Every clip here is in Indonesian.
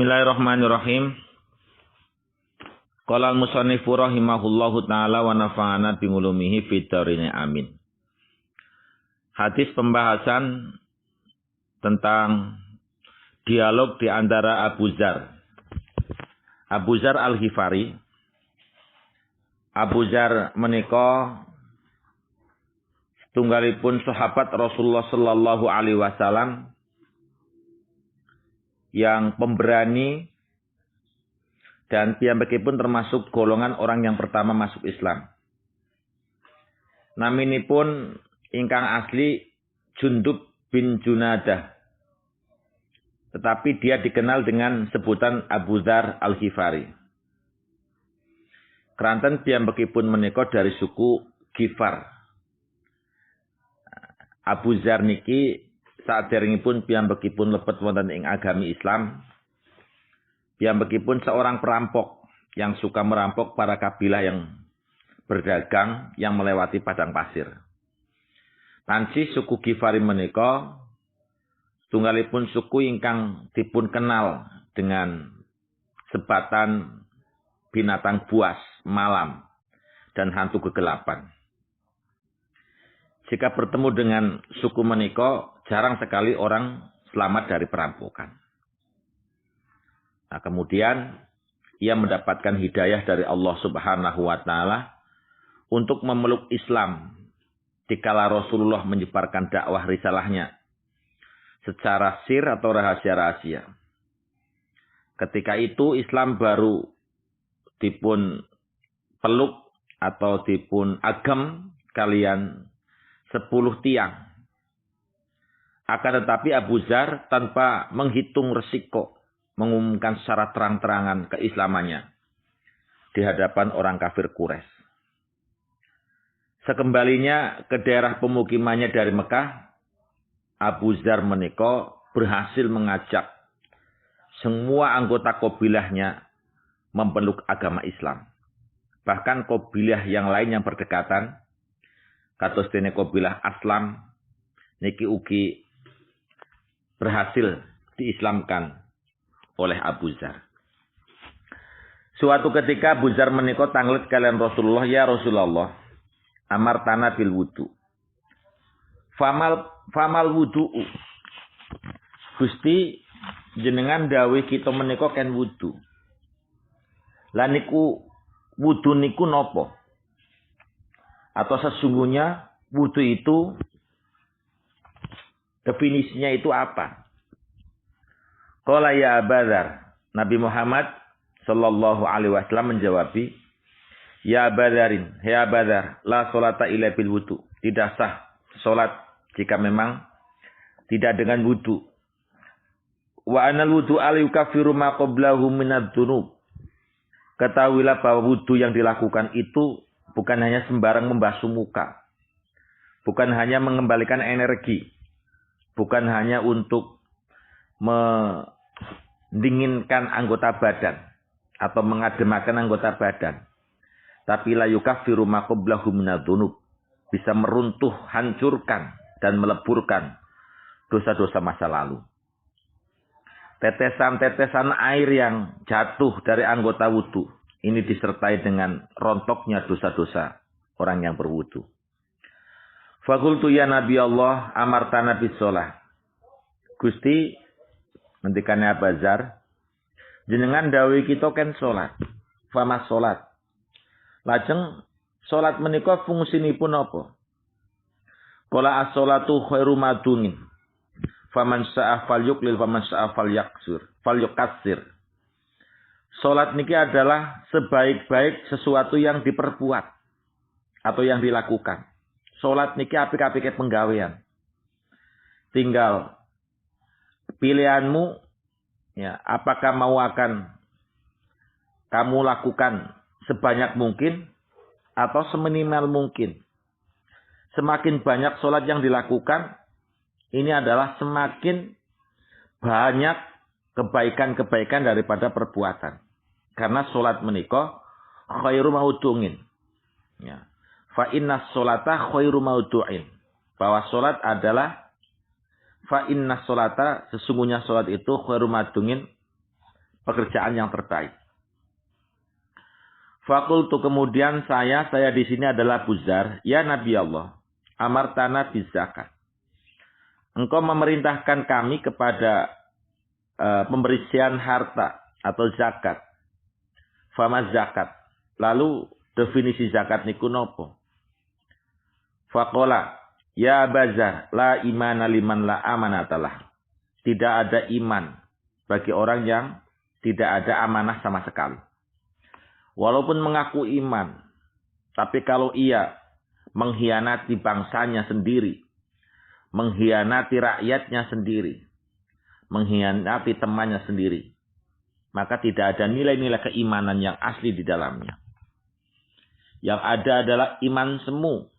Bismillahirrahmanirrahim. Qala al-musannifu rahimahullahu ta'ala wa nafa'ana bingulumihi fid-dharin amin. Hadis pembahasan tentang dialog di antara Abu Dzar Al-Ghifari. Abu Dzar menika tunggalipun sahabat Rasulullah sallallahu alaihi wasallam yang pemberani dan piyambakipun termasuk golongan orang yang pertama masuk Islam. Naminipun ingkang asli Jundub bin Junadah. Tetapi dia dikenal dengan sebutan Abu Dzar Al-Ghifari. Keranten piyambakipun menika dari suku Ghifar. Abu Dzar niki saderengipun piyambakipun lebet wonten ing agami Islam. Piyambakipun seorang perampok yang suka merampok para kabilah yang berdagang yang melewati padang pasir. Panci suku Ghifari menika tunggalipun suku ingkang dipun kenal dengan sebatan binatang buas, malam, dan hantu kegelapan. Jika bertemu dengan suku menika, jarang sekali orang selamat dari perampokan. Nah, kemudian ia mendapatkan hidayah dari Allah Subhanahu wa taala untuk memeluk Islam dikala Rasulullah menyebarkan dakwah risalahnya secara sir atau rahasia-rahasia. Ketika itu Islam baru dipun peluk atau dipun agem kalian 10 tiang. Akan tetapi Abu Dzar tanpa menghitung resiko mengumumkan secara terang-terangan keislamannya di hadapan orang kafir Quraisy. Sekembalinya ke daerah pemukimannya dari Mekah, Abu Dzar menika berhasil mengajak semua anggota kabilahnya memeluk agama Islam. Bahkan kabilah yang lain yang berdekatan, kados dene kabilah Aslam niki ugi berhasil diislamkan oleh Abu Dzar. Suatu ketika Abu Dzar menika tanglet kalian Rasulullah, "Ya Rasulullah, amartana bil wudu." Famal wudu'u. Gusti jenengan dawuh kita menika ken wudu. Lah niku wudu niku napa? Atau sesungguhnya wudu itu definisinya itu apa? Qala ya Abu Dzar. Nabi Muhammad sallallahu alaihi wasallam menjawab, "Ya Abu Dzarin, ya Abu Dzar, la sholata illa bil wudu." Tidak sah salat jika memang tidak dengan wudu. Wa anal wudu al yukaffiru ma qablahu minadz dzunub. Ketahuilah bahwa wudu yang dilakukan itu bukan hanya sembarang membasuh muka. Bukan hanya mengembalikan energi. Bukan hanya untuk mendinginkan anggota badan. Atau mengademakan anggota badan. Tapi la yukaffiru ma qablahu minadz dzunub. Bisa meruntuh, hancurkan, dan meleburkan dosa-dosa masa lalu. Tetesan-tetesan air yang jatuh dari anggota wudu ini disertai dengan rontoknya dosa-dosa orang yang berwudu. Fakultu ya Nabi Allah amartana bis sholah. Gusti, ngendikane Abu Dzar, jenengan dawuh kita ken salat. Fama salat. Lajeng salat menika fungsinipun apa? Qala as-sholatu khairu madungin. Faman sa'a falyuqlil faman sa'a falyukatsir. Salat niki adalah sebaik-baik sesuatu yang diperbuat atau yang dilakukan. Salat niki apik-apike penggawean. Tinggal pilihanmu ya, apakah mau akan kamu lakukan sebanyak mungkin atau seminimal mungkin. Semakin banyak sholat yang dilakukan, ini adalah semakin banyak kebaikan-kebaikan daripada perbuatan. Karena sholat menika khairu maudungin. Ya. Fa inna sholata khairu maudu'in. Bahwa sholat adalah fa inna sholata, sesungguhnya sholat itu khairu maudungin pekerjaan yang terbaik. Fakultu kemudian saya di sini adalah Abu Dzar, ya Nabi Allah, amartana bizakat. Engkau memerintahkan kami kepada pemberisian harta atau zakat. Fama zakat. Lalu definisi zakat niku nopo? Faqala, ya Abu Dzar, la imana liman la amanatalah. Tidak ada iman bagi orang yang tidak ada amanah sama sekali. Walaupun mengaku iman, tapi kalau ia mengkhianati bangsanya sendiri, mengkhianati rakyatnya sendiri, mengkhianati temannya sendiri, maka tidak ada nilai-nilai keimanan yang asli di dalamnya. Yang ada adalah iman semu,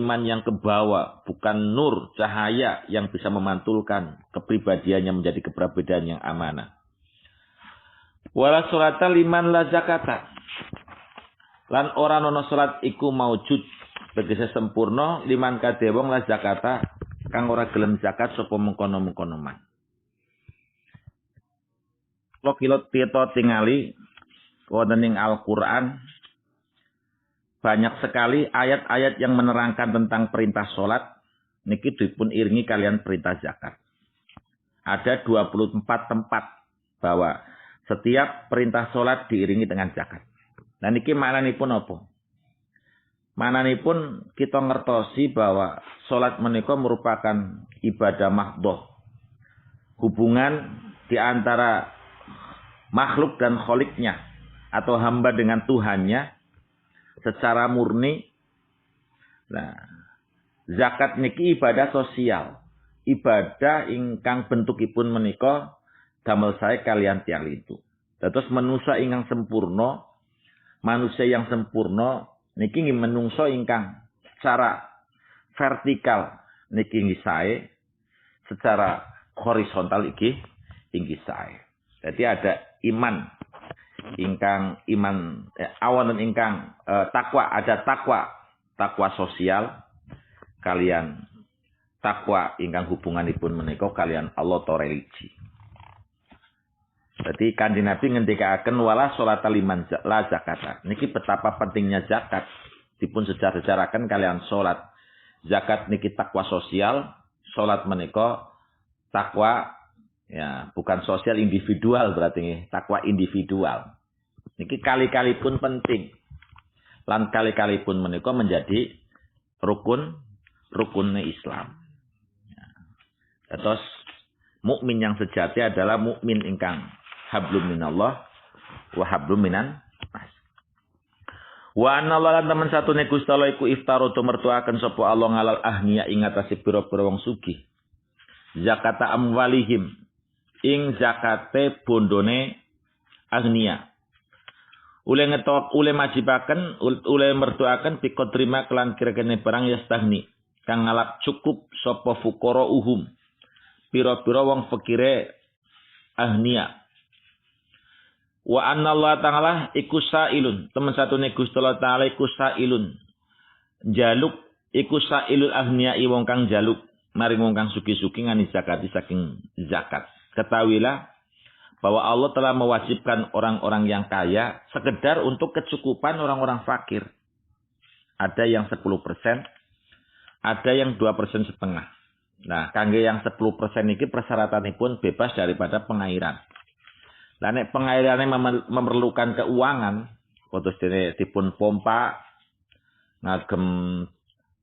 iman yang ke bawah, bukan nur, cahaya yang bisa memantulkan kepribadiannya menjadi kepribadian yang amanah. Wala sholata liman la zakata. Lan ora ana salat iku maujud tegese sempurna liman kadhe wong la zakata kang ora gelem zakat sapa mengkono-mengkono man. Lokilot tito tingali wonten ing Al-Qur'an banyak sekali ayat-ayat yang menerangkan tentang perintah salat niki dipun iringi kalian perintah zakat. Ada 24 tempat bahwa setiap perintah sholat diiringi dengan zakat. Dan ini maknanipun apa? Maknanipun kita ngertosi bahwa sholat menika merupakan ibadah mahdhah. Hubungan di antara makhluk dan kholiknya. Atau hamba dengan Tuhannya secara murni. Nah, zakat niki ibadah sosial. Ibadah ingkang bentukipun menika damel saya kalian tiang itu. Terus manusia ingkang sempurna, manusia yang sempurna niki menungso ingkang secara vertikal niki nggih sae, secara horizontal iki inggih sae. Jadi ada iman ingkang awanen ingkang takwa, ada takwa sosial kalian takwa ingkang hubunganipun menika kalian Allah ta religi. Jadi Kanjeng Nabi ngendikaken wala sholata liman la zakata. Niki betapa pentingnya zakat. Dipun sejarah-jaraken kalian salat. Zakat niki takwa sosial, salat menika takwa ya bukan sosial individual berarti nggih, takwa individual. Niki kali-kali pun penting. Lan kali-kali pun menika menjadi rukunnya Islam. Terus mukmin yang sejati adalah mukmin ingkang hablum minallah wa hablum minan nas. Wa anna Allah lan temen satune Gusti Allah iku iftaru mertuaken sapa Allah ngalal ahniya ing atase pira-pira wong sugih. Zakata amwalihim ing zakate bondone ahniya. Ule ngetok ule majibaken ule mertuaken pikodrima kelan kira-kira barang yastahni kang ngalap cukup sapa fuqara uhum. Pira-pira wong fakire ahniya. Wa anna Allah ta'ala iku sa'ilun. Teman satu ne Gusti Allah ta'ala iku sa'ilun. Jaluk iku sa'ilul ahniya'i wong kang jaluk. Maring wong kang suki-suki ngani zakati saking zakat. Ketahuilah bahwa Allah telah mewajibkan orang-orang yang kaya sekedar untuk kecukupan orang-orang fakir. Ada yang 10%, ada yang 2,5%. Nah, kangge yang 10% ini persyaratanipun bebas daripada pengairan. Lah nek pengairane memerlukan keuangan, potos dene dipun pompa ngagem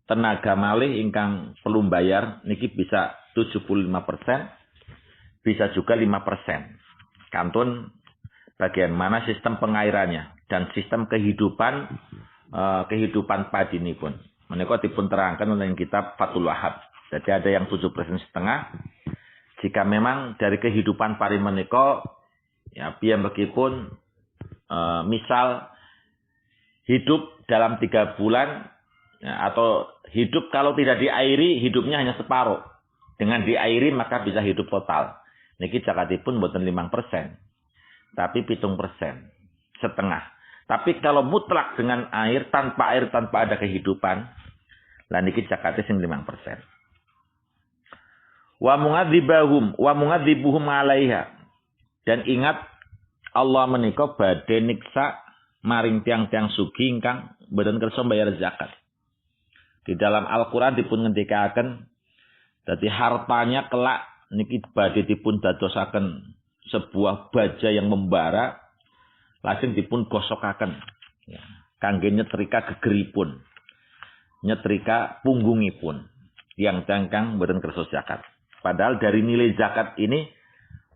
tenaga malih ingkang perlu bayar niki bisa 75%, bisa juga 5%. Kantun bagian mana sistem pengairannya dan sistem kehidupan padinipun. Menika dipun terangkan oleh kitab Fathul Wahhab. Jadi ada yang 7,5%. Jika memang dari kehidupan pari menika ya, biar meskipun misal hidup dalam 3 bulan ya, atau hidup kalau tidak diairi hidupnya hanya separuh. Dengan diairi maka bisa hidup total. Niki zakatipun mboten 5%, tapi 7%, setengah. Tapi kalau mutlak dengan air tanpa ada kehidupan, lah niki zakate sing 5%. Wa mungadzibuhum 'alaiha. Dan ingat Allah menika badhe niksa maring tiang-tiang sugih ingkang boten kersa bayar zakat. Di dalam Al-Qur'an dipun ngendikaken dadi hartanya kelak niki badhe dipun dadosaken sebuah baja yang membara lajeng dipun gosokaken ya, kangge nyetrika gegeripun, nyetrika punggungipun yang cangkang boten kersa zakat. Padahal dari nilai zakat ini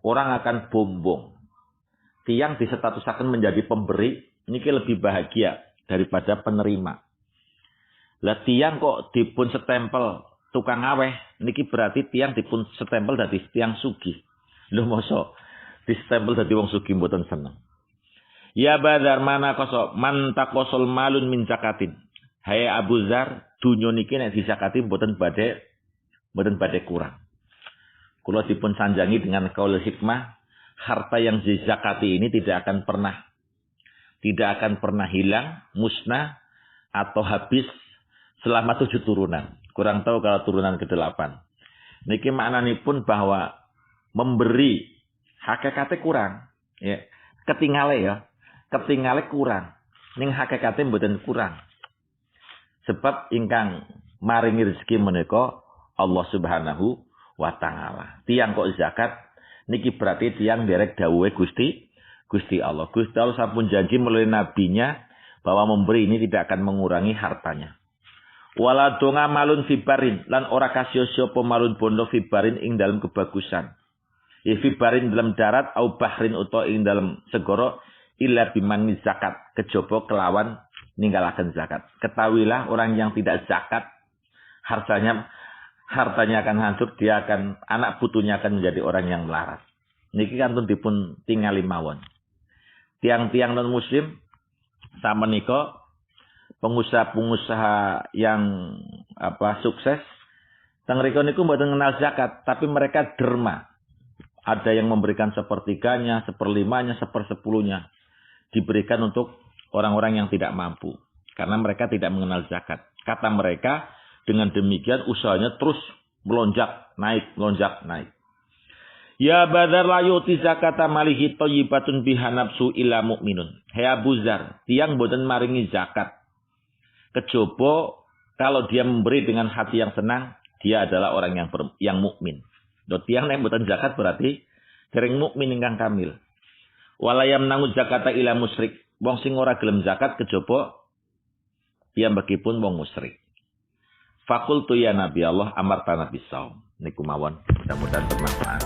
orang akan bombong. Tiang disestatusaken menjadi pemberi niki lebih bahagia daripada penerima. Lah tiang kok dipun setempel tukang aweh niki berarti tiang dipun setempel dadi tiang sugih. Lho mosok distempel dadi wong sugih mboten seneng. Ya Badar mana kosok man taqasul malun min zakatin. Hai Abu Dzar, dunya niki nek disakati mboten badhe kurang. Kula dipun sanjangi dengan kaul hikmah, harta yang dizakati ini tidak akan pernah hilang, musnah atau habis selama 7 turunan. Kurang tahu kalau turunan ke-8. Niki maknanipun bahwa memberi hakikate kurang, ya. Ketingale kurang. Ning hakikate mboten kurang. Sebab ingkang maringi rezeki menika Allah Subhanahu wa taala. Tiang kok zakat niki berarti tiang derek dawuhe Gusti Allah. Gusti Allah sampun janji melalui nabinya bahwa memberi ini tidak akan mengurangi hartanya. Wala donga malun fibarin lan ora kasih sapa malun bondo fibarin ing dalam kebagusan. Ya fibarin dalam darat au bahrin utawa ing dalam segara illa biman zakat kejaba kelawan ninggalaken zakat. Ketahuilah orang yang tidak zakat hartanya akan hancur, dia akan anak putunya akan menjadi orang yang melarat. Niki kantun dipun tingali mawon. Tiang-tiang non muslim sama niko pengusaha-pengusaha yang sukses teng riko niku mboten kenal zakat, tapi mereka derma. Ada yang memberikan sepertiganya, seperlimanya, sepersepuluhnya diberikan untuk orang-orang yang tidak mampu karena mereka tidak mengenal zakat. Kata mereka dengan demikian usahanya terus melonjak naik. Ya Badar la yuti zakata malihi thayyibatun biha nafsu illa mu'minun. Hai Abu Dzar, tiang boten maringi zakat. Kejaba kalau dia memberi dengan hati yang senang, dia adalah orang yang mukmin. Do tiang nek boten zakat berarti dereng mukmin ingkang kamil. Walayam nangu zakata ila musyrik. Wong sing ora gelem zakat kejaba piyambakipun wong musyrik. Fakultu ya Nabi Allah amartana bisaum. Niku mawon, mudah-mudahan bermanfaat.